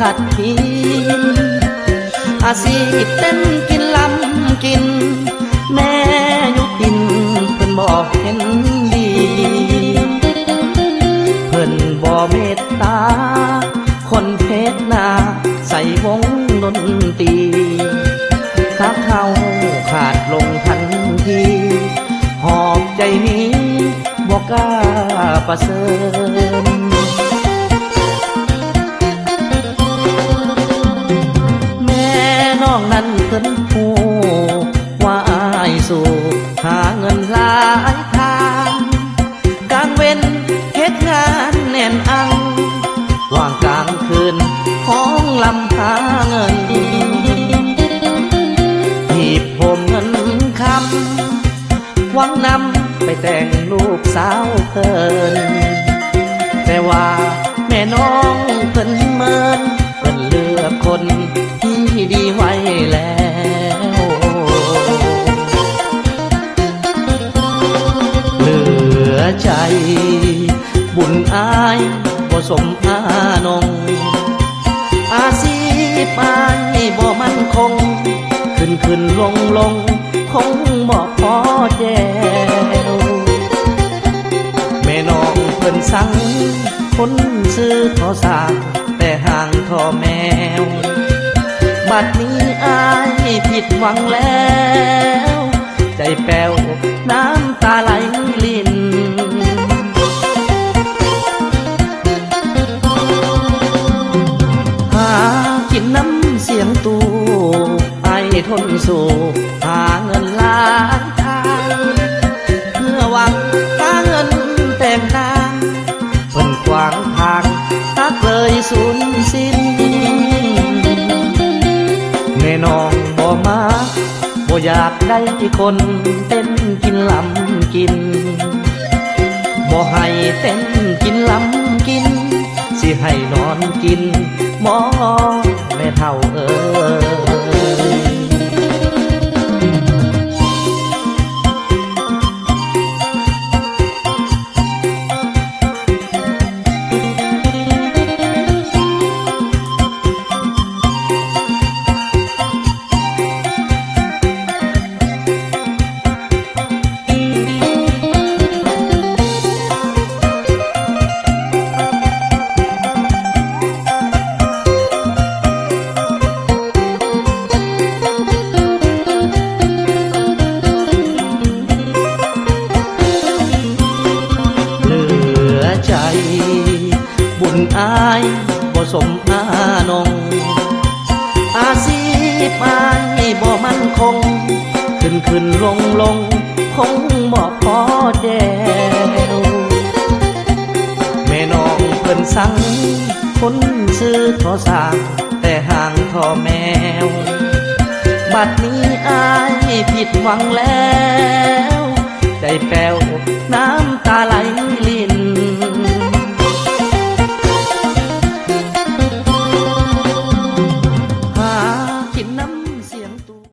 ขัดขีอาชีพเต้นกินลำกินแม่ยุตินเพิ่นบอกเห็นดีเพิ่นบ่เมตตาคนเพชรนาใส่วงดนตรีถ้าเขาขาดลงทันทีหอบใจนี้บอกกล้าประเสริญแม่น้องนั้นเพิ่นหูว่าอายสู่หาเงินหลายทางกลางเว้นเฮ็ดงานแน่นอังว่างกลางคืนห้องลำหาเงินหีบผมเงินคำหวังนำไปแต่งลูกสาวเพิ่นแต่ว่าแม่น้องเพิ่นเมินเพิ่นเลือกคนที่ดีไว้แล้วเหลือใจบุญอายบ่สมอานงอาชีพอายบ่มั่นคงขึ้นลงคงบ่พอแจวแม่น้องเพิ่นสั่งคนซื้อทอสากแต่ห่างทอแมวบัดนี้อายผิดหวังแล้วใจแป้วน้ำตาไหลลิ่นหากินน้ำเสียงตูไอทนสู่หาเงินล้านทางเพื่อหวังหาเงินแต่งนางเพิ่นขวางทางตักเลยสูญสิ้นแม่น้องบ่มาบ่อยากได้คนเต้นกินลำกินบ่ให้เต้นกินลำกินสิให้นอนกินหมอแม่เฒ่าเอ้ยบุญอายบ่สมอานงอาชีพอายบ่มั่นคงขึ้นลงคงบ่พอแจวแม่น้องเพิ่นสั่งคนซื้อทอสากแต่ห่างทอแมวบัดนี้อายผิดหวังแล้วใจแป้วน้ำตาไหลลิ